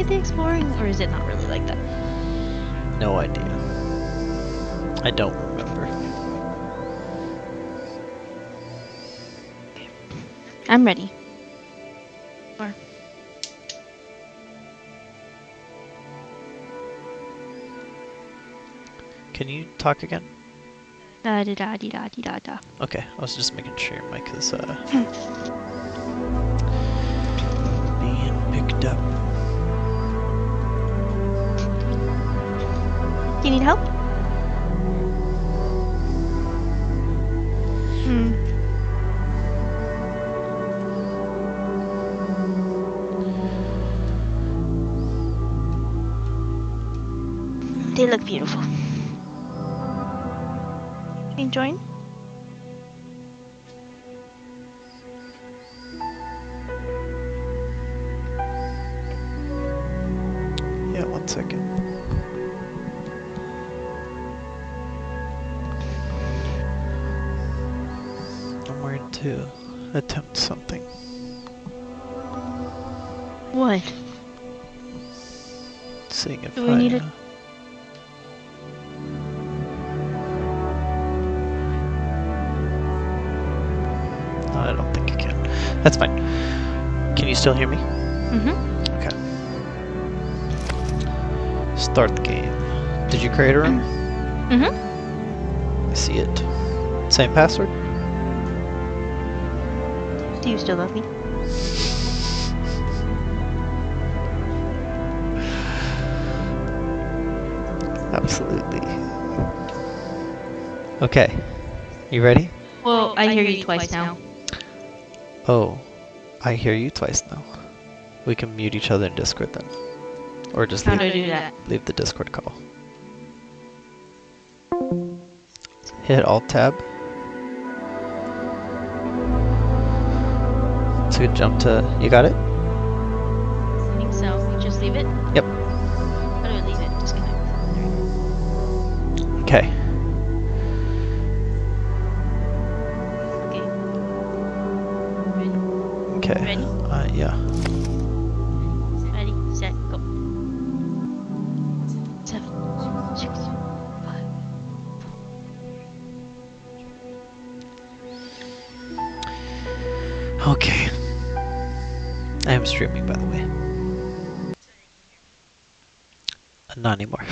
the exploring, or is it not really like that? No idea. I don't remember. I'm ready. Or Can you talk again? da da da da da da da. Okay, I was just making sure your mic is being picked up. Do you need help? They look beautiful. Can you join? Yeah, 1 second. I'm worried to attempt something. What? Seeing if Do we need it? I don't think you can. That's fine. Can you still hear me? Mm-hmm. Okay. Start the game. Did you create a room? Mm-hmm. I see it. Same password? Do you still love me? Absolutely. Okay. You ready? Well, I hear you twice now. Oh, I hear you twice now. We can mute each other in Discord then. Or just How do I do that? leave the Discord call. Hit Alt-Tab. To jump to... You got it? I think so. You just leave it? Yep. How do I leave it? Disconnect. Okay. Okay. Ready? Okay. Ready? Yeah. Ready, set, go. 7, 6, 5. Okay. I am streaming, by the way. Not anymore.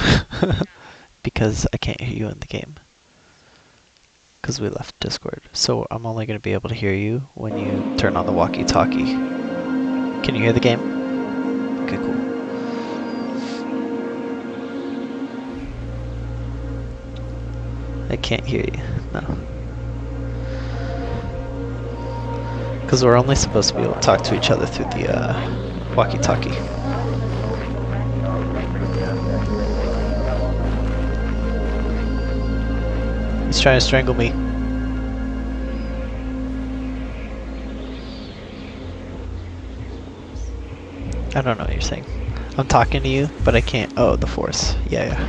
Because I can't hear you in the game. Because we left Discord. So I'm only going to be able to hear you when you turn on the walkie-talkie. Can you hear the game? Okay, cool. I can't hear you. No. Because we're only supposed to be able to talk to each other through the walkie-talkie. He's trying to strangle me. I don't know what you're saying. I'm talking to you, but I can't. Oh, the force. Yeah, yeah.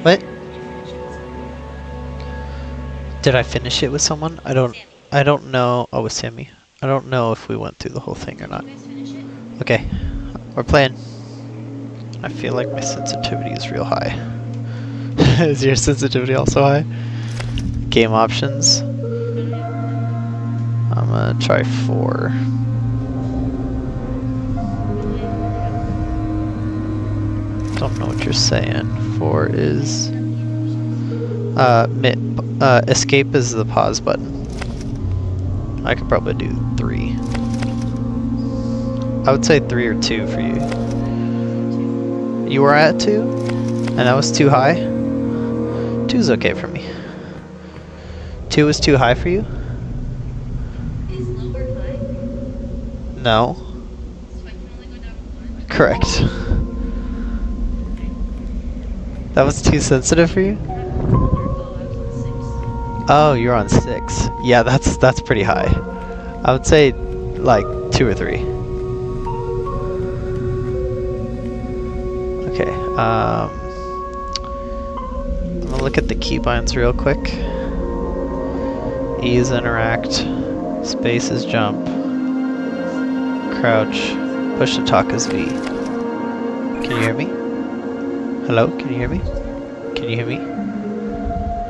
What? Did I finish it with someone? I don't know. Oh, with Sammy. I don't know if we went through the whole thing or not. Okay, we're playing. I feel like my sensitivity is real high. Is your sensitivity also high? Game options. I'm gonna try 4. Don't know what you're saying. 4 is escape is the pause button. I could probably do 3. I would say 3 or 2 for you. You were at 2? And that was too high? 2's okay for me. 2 was too high for you? Is lower high? No. So I can only go down 1? Correct. That was too sensitive for you? Oh, I was on 6. Oh, you're on 6. Yeah, that's pretty high. I would say like 2 or 3. Okay, I'm gonna look at the keybinds real quick. E is interact, space is jump, crouch, push to talk is V. Can you hear me? Hello, can you hear me? Can you hear me?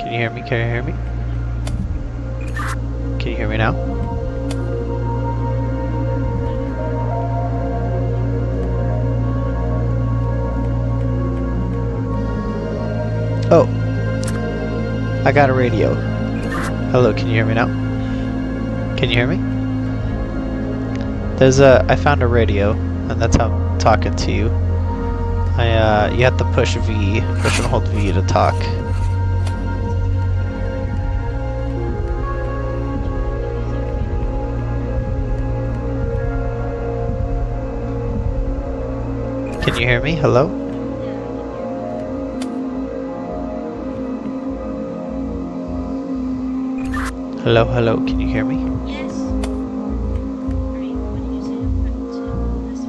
Can you hear me? Can you hear me? Can you hear me now? Oh, I got a radio. Hello, can you hear me now? Can you hear me? I found a radio, and that's how I'm talking to you. You have to push V, push and hold V to talk. Can you hear me? Hello? Hello, hello, can you hear me? Yes. Are you going to use it to SV?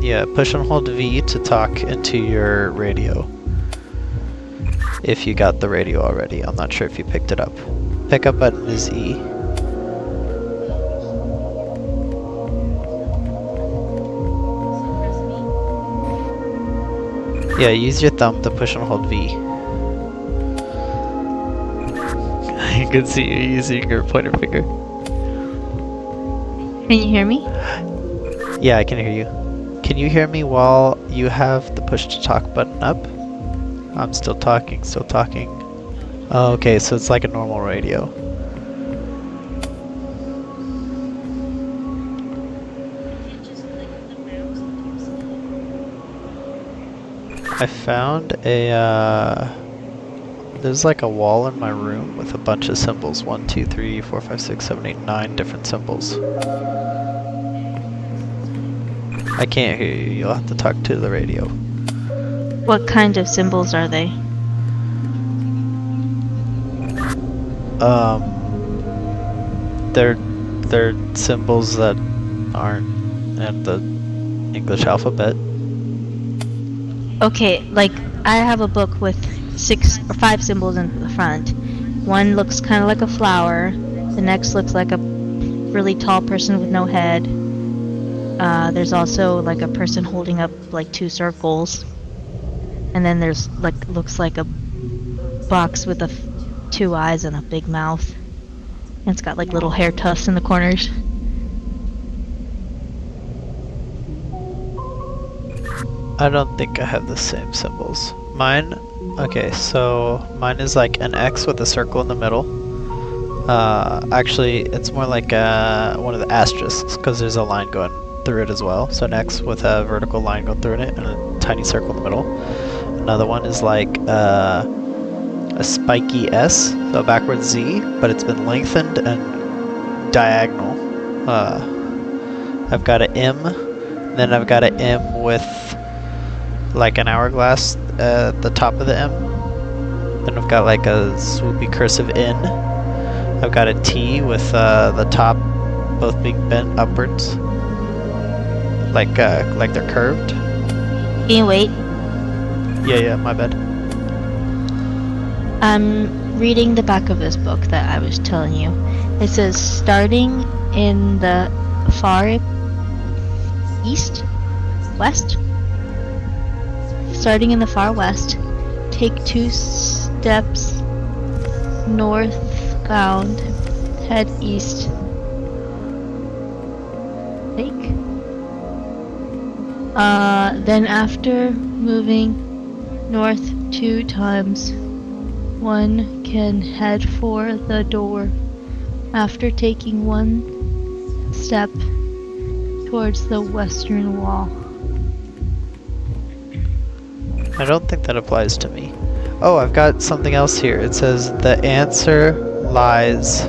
Yeah, push and hold V to talk into your radio. If you got the radio already, I'm not sure if you picked it up. Pickup button is E. So press V. Yeah, use your thumb to push and hold V. I can see you using your pointer finger. Can you hear me? Yeah, I can hear you. Can you hear me while you have the push to talk button up? I'm still talking, still talking. Oh, okay, so it's like a normal radio. You can just click the mouse on your sleeve. I found there's like a wall in my room with a bunch of symbols. 1, 2, 3, 4, 5, 6, 7, 8, 9 different symbols. I can't hear you. You'll have to talk to the radio. What kind of symbols are they? They're symbols that aren't in the English alphabet. Okay, like I have a book with 6 or 5 symbols in the front. One looks kind of like a flower. The next looks like a really tall person with no head. There's also like a person holding up like 2 circles. And then there's like looks like a box with 2 eyes and a big mouth. And it's got like little hair tufts in the corners. I don't think I have the same symbols. Mine, okay, so mine is like an X with a circle in the middle. Actually, it's more like one of the asterisks because there's a line going through it as well. So an X with a vertical line going through it and a tiny circle in the middle. Another one is like a spiky S, so a backwards Z, but it's been lengthened and diagonal. I've got an M, then I've got an M with like an hourglass at the top of the M. Then I've got like a swoopy cursive N. I've got a T with the top both being bent upwards, like they're curved. Can you wait? Yeah, my bad. I'm reading the back of this book that I was telling you. It says, starting in the far west. Starting in the far west, take 2 steps northbound, head east. Then after moving north 2 times, one can head for the door. After taking 1 step towards the western wall. I don't think that applies to me. Oh, I've got something else here. It says the answer lies.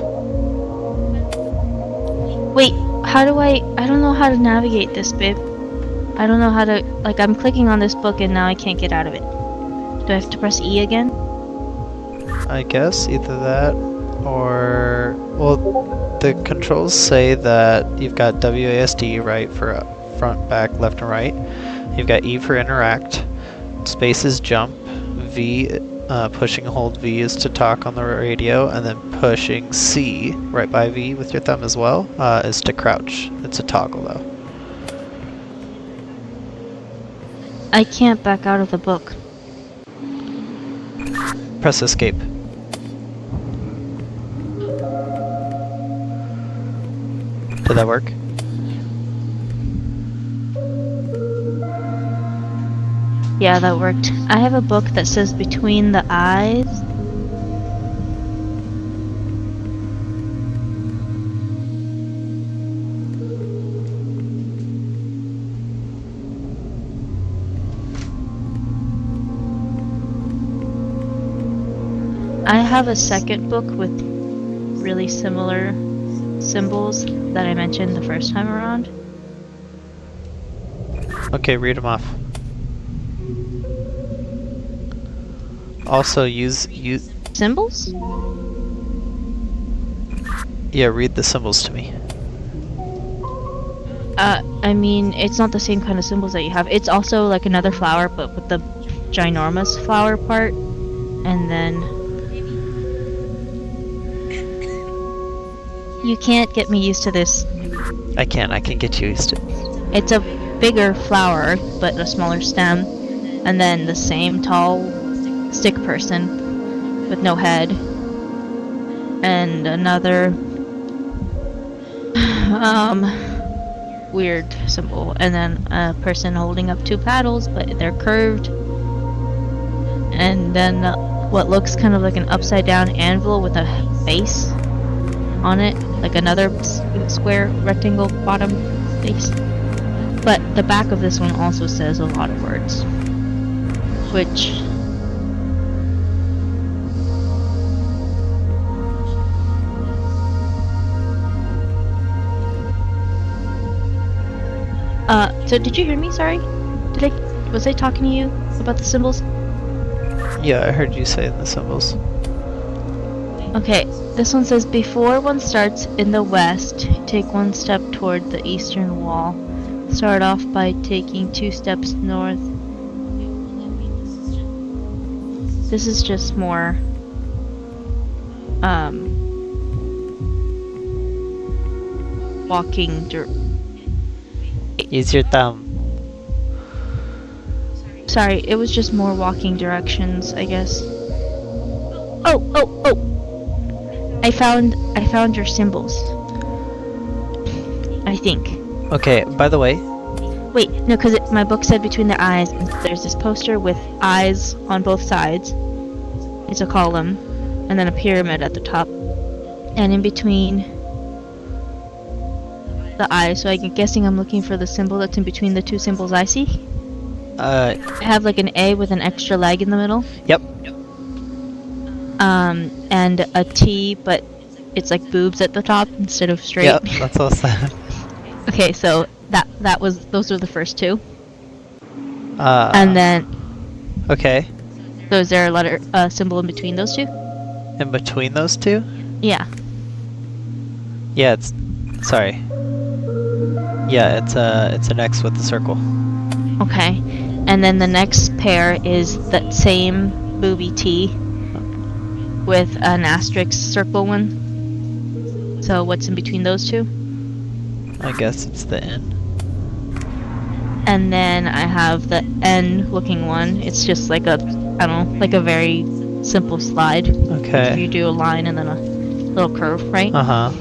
Wait, how do I don't know how to navigate this, babe. I don't know how to, like, I'm clicking on this book and now I can't get out of it. Do I have to press E again? I guess either that or, well, the controls say that you've got WASD, right, for front, back, left, and right. You've got E for interact. Space is jump. V, pushing hold V is to talk on the radio, and then pushing C right by V with your thumb as well is to crouch. It's a toggle though. I can't back out of the book. Press escape. Did that work? Yeah, that worked. I have a book that says between the eyes. I have a second book with really similar symbols that I mentioned the first time around. Okay, read them off. Also, use. Symbols? Yeah, read the symbols to me. I mean, it's not the same kind of symbols that you have. It's also like another flower, but with the ginormous flower part. And then... You can't get me used to this. I can get you used to it. It's a bigger flower, but a smaller stem. And then the same tall stick person with no head. And another... weird symbol, and then a person holding up two paddles, but they're curved, and then what looks kind of like an upside down anvil with a base on it, like another square rectangle bottom base. But the back of this one also says a lot of words, which so did you hear me? Sorry? Was I talking to you about the symbols? Yeah, I heard you say the symbols. Okay, this one says, before one starts in the west, take one step toward the eastern wall. Start off by taking 2 steps north. This is just more, walking Use your thumb. Sorry, it was just more walking directions, I guess. Oh! I found your symbols. I think. Okay, by the way, Wait, no, because my book said between the eyes, and there's this poster with eyes on both sides. It's a column, and then a pyramid at the top. And in between the eyes, so I'm guessing I'm looking for the symbol that's in between the two symbols I see. I have like an A with an extra leg in the middle. Yep. And a T, but it's like boobs at the top instead of straight. Yep, that's all that. Okay, so those were the first two. And And then, okay. so is there a letter symbol in between those two? In between those two? Yeah. Yeah, it's sorry. Yeah, it's an X with a circle. Okay. And then the next pair is that same booby T with an asterisk circle one. So what's in between those two? I guess it's the N. And then I have the N looking one. It's just like a, I don't know, like a very simple slide. Okay. You do a line and then a little curve, right? Uh-huh.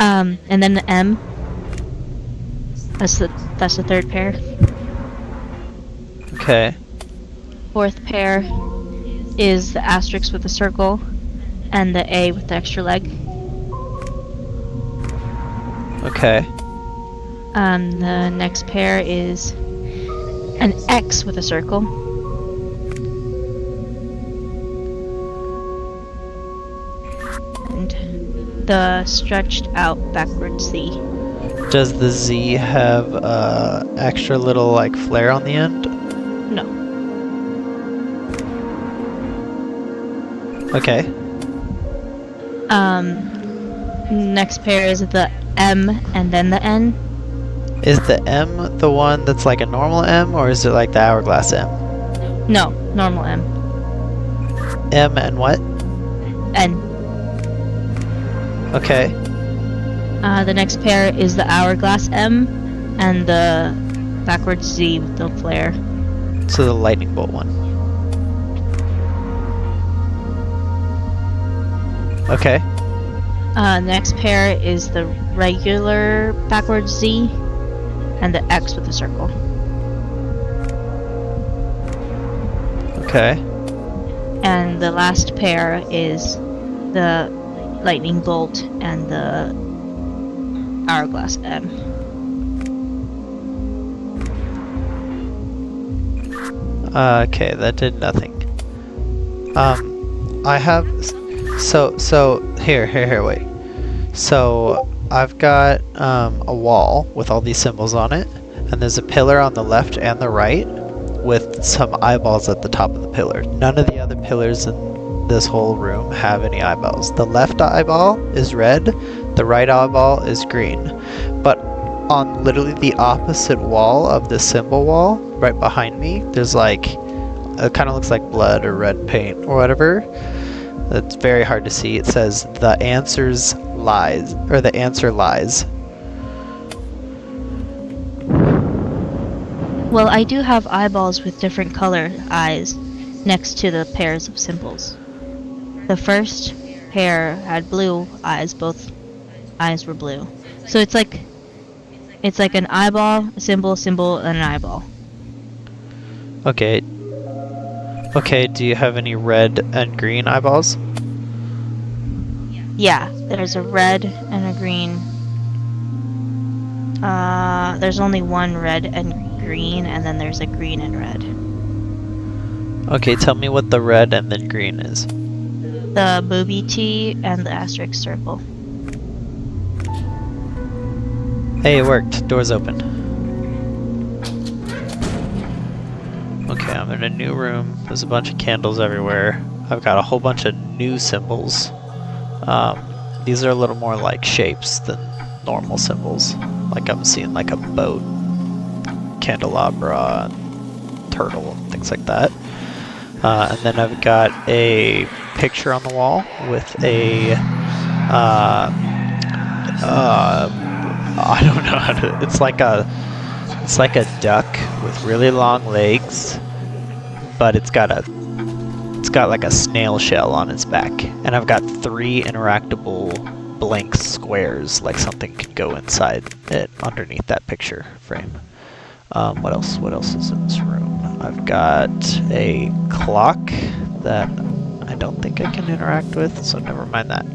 And then the M. That's the third pair. Okay. Fourth pair is the asterisk with the circle and the A with the extra leg. Okay. The next pair is an X with a circle. The stretched out backwards Z. Does the Z have extra little like flare on the end? No. Okay. Next pair is the M and then the N. Is the M the one that's like a normal M, or is it like the hourglass M? No, normal M. M and what? N. Okay. The next pair is the hourglass M and the backwards Z with the flare. So the lightning bolt one. Okay. Next pair is the regular backwards Z and the X with the circle. Okay. And the last pair is the lightning bolt and the hourglass M. Okay, that did nothing. I have so here, wait. So I've got a wall with all these symbols on it, and there's a pillar on the left and the right with some eyeballs at the top of the pillar. None of the other pillars in this whole room have any eyeballs. The left eyeball is red, the right eyeball is green. But on literally the opposite wall of the symbol wall, right behind me, there's like, it kind of looks like blood or red paint or whatever. It's very hard to see. It says the answer lies. Well, I do have eyeballs with different color eyes next to the pairs of symbols. The first pair had blue eyes, both eyes were blue. So it's like an eyeball, a symbol, and an eyeball. Okay. Okay, do you have any red and green eyeballs? Yeah, there's a red and a green. There's only one red and green, and then there's a green and red. Okay, tell me what the red and then green is. The booby T and the asterisk circle. Hey, it worked. Door's open. Okay, I'm in a new room. There's a bunch of candles everywhere. I've got a whole bunch of new symbols. These are a little more like shapes than normal symbols. Like I'm seeing like a boat, candelabra, and turtle, and things like that. And then I've got a picture on the wall with a I don't know how to. It's like a duck with really long legs, but it's got like a snail shell on its back, and I've got 3 interactable blank squares, like something could go inside it underneath that picture frame. What else is in this room? I've got a clock that I don't think I can interact with, so never mind that.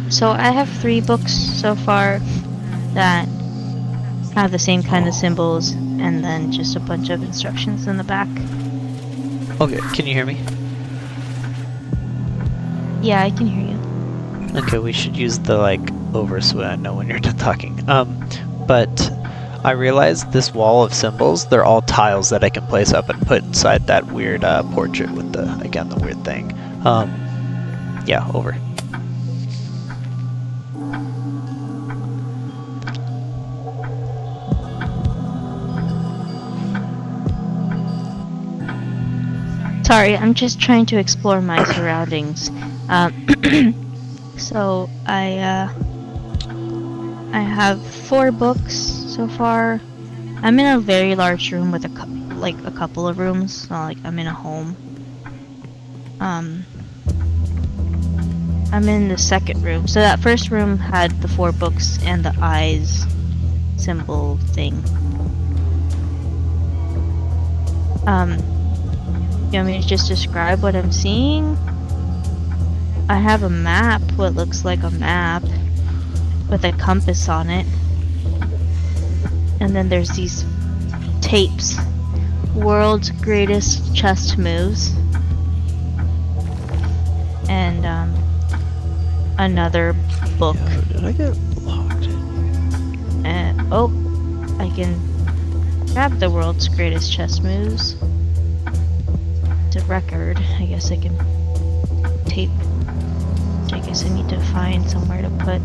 So I have 3 books so far that have the same kind of symbols, and then just a bunch of instructions in the back. Okay, can you hear me? Yeah, I can hear you. Okay, we should use the over so I know when you're done talking. But I realized this wall of symbols, they're all tiles that I can place up and put inside that weird portrait with the weird thing. Yeah, over. Sorry, I'm just trying to explore my surroundings. So I have 4 books so far. I'm in a very large room with a couple of rooms. So I'm in a home. I'm in the second room. So that first room had the 4 books and the eyes symbol thing. You want me to just describe what I'm seeing? I have a map, what looks like a map, with a compass on it. And then there's these tapes. World's Greatest Chess Moves. And another book. Yo, did I get locked in? And oh, I can grab the world's greatest chess moves. It's a record. I guess I can tape. I guess I need to find somewhere to put.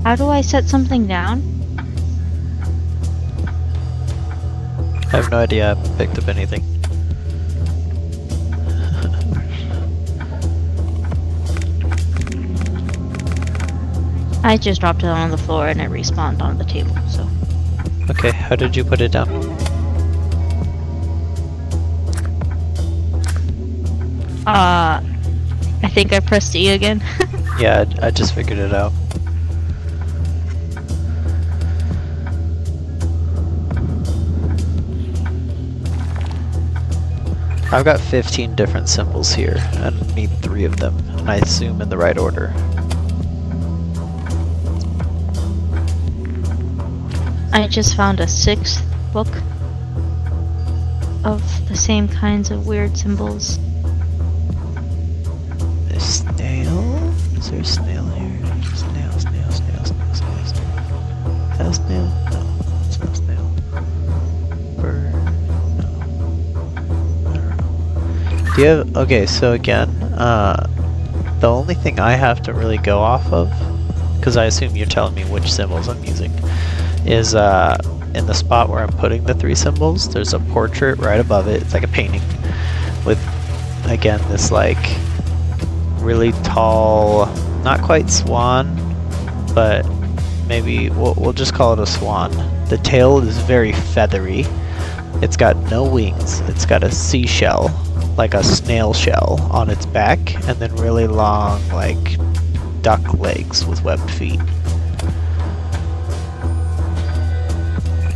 How do I set something down? I have no idea. I haven't picked up anything. I just dropped it on the floor and it respawned on the table, so. Okay, how did you put it down? I think I pressed E again. Yeah, I just figured it out. I've got 15 different symbols here, and need 3 of them, and I assume in the right order. I just found a 6th book of the same kinds of weird symbols. A snail? Is there a snail here? Snail, snail, snail, snail, snail, snail. Is that a snail? No, it's not a snail. Bird? No. I don't know. Do you have, okay, so again, the only thing I have to really go off of, because I assume you're telling me which symbols I'm using, is in the spot where I'm putting the 3 symbols, there's a portrait right above it. It's like a painting with, again, this like really tall, not quite swan, but maybe we'll just call it a swan. The tail is very feathery. It's got no wings. It's got a seashell, like a snail shell on its back, and then really long like duck legs with webbed feet.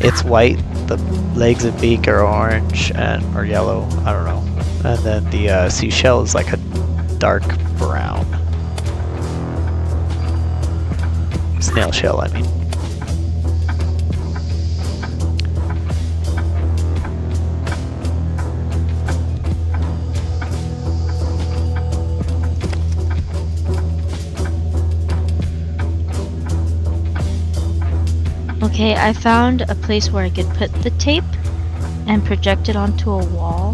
It's white, the legs and beak are orange or yellow, I don't know. And then the seashell is like a dark brown. Snail shell, I mean. Okay, I found a place where I could put the tape and project it onto a wall.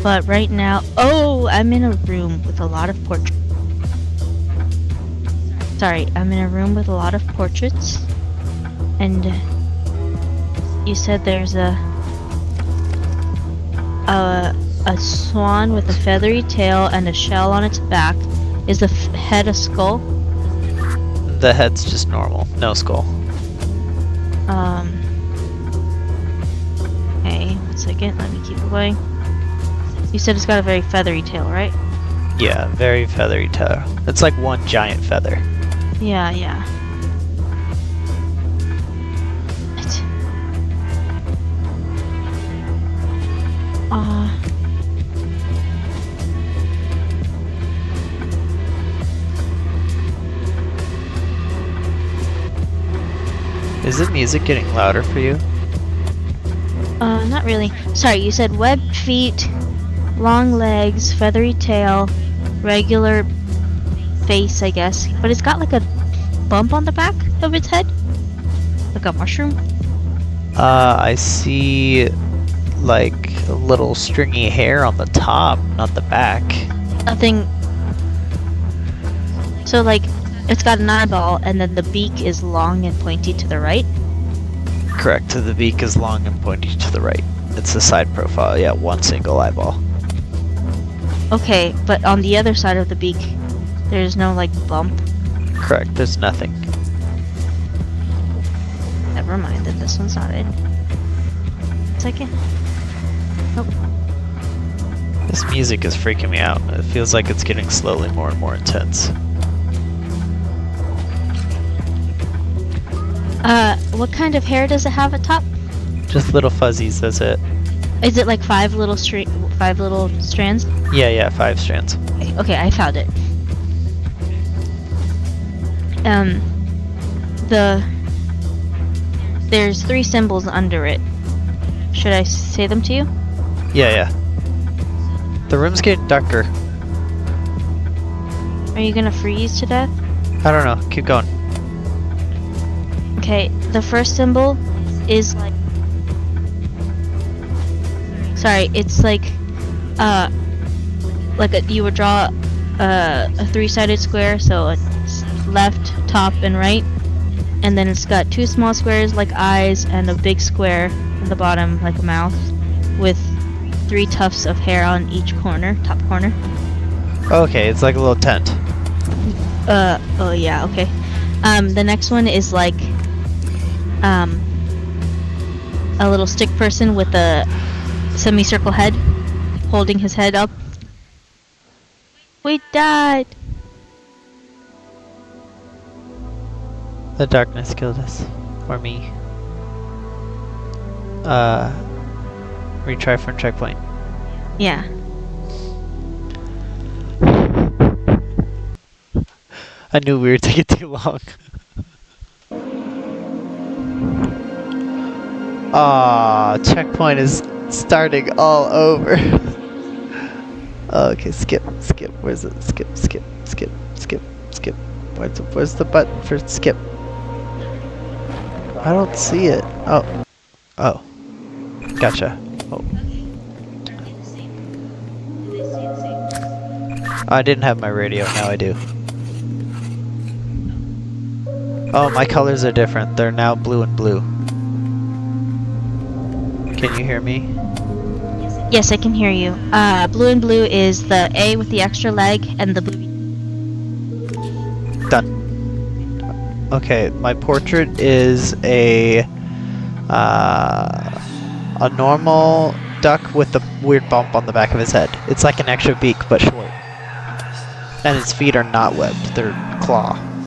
But right now, oh, I'm in a room with a lot of portraits. Sorry, I'm in a room with a lot of portraits. And you said there's a swan with a feathery tail and a shell on its back. Is the head a skull? The head's just normal, no skull. Okay, 1 second, let me keep going. You said it's got a very feathery tail, right? Yeah, very feathery tail. It's like one giant feather. Yeah, yeah. It. Is the music getting louder for you? Not really. Sorry, you said webbed feet, long legs, feathery tail, regular face, I guess. But it's got like a bump on the back of its head? Like a mushroom? I see like a little stringy hair on the top, not the back. Nothing. So like, it's got an eyeball and then the beak is long and pointy to the right? Correct, the beak is long and pointy to the right. It's the side profile, yeah, one single eyeball. Okay, but on the other side of the beak, there's no like bump. Correct, there's nothing. Never mind, then this one's not it. Second. Nope. This music is freaking me out. It feels like it's getting slowly more and more intense. What kind of hair does it have at top? Just little fuzzies, that's it. Is it like 5 little strands? Yeah, 5 strands. Okay, I found it. There's 3 symbols under it. Should I say them to you? Yeah. The room's getting darker. Are Are you gonna freeze to death? I don't know. Keep going. Okay, the first symbol is like. Sorry, it's like you would draw a three-sided square, so it's left, top, and right, and then it's got two small squares like eyes and a big square at the bottom like a mouth, with 3 tufts of hair on each corner, top corner. Okay, it's like a little tent. Oh yeah, okay. The next one is like a little stick person with a semicircle head, holding his head up. We died! The darkness killed us. Or me. Retry from checkpoint. Yeah. I knew we were taking too long. Ah, checkpoint is starting all over. Okay, skip. Where's it? Skip. Where's the button for skip? I don't see it. Oh. Gotcha. Oh. I didn't have my radio, now I do. Oh, my colors are different. They're now blue and blue. Can you hear me? Yes, I can hear you. Blue and blue is the A with the extra leg and the blue. Done. Okay, my portrait is a normal duck with a weird bump on the back of his head. It's like an extra beak, but short. And his feet are not webbed, they're claw.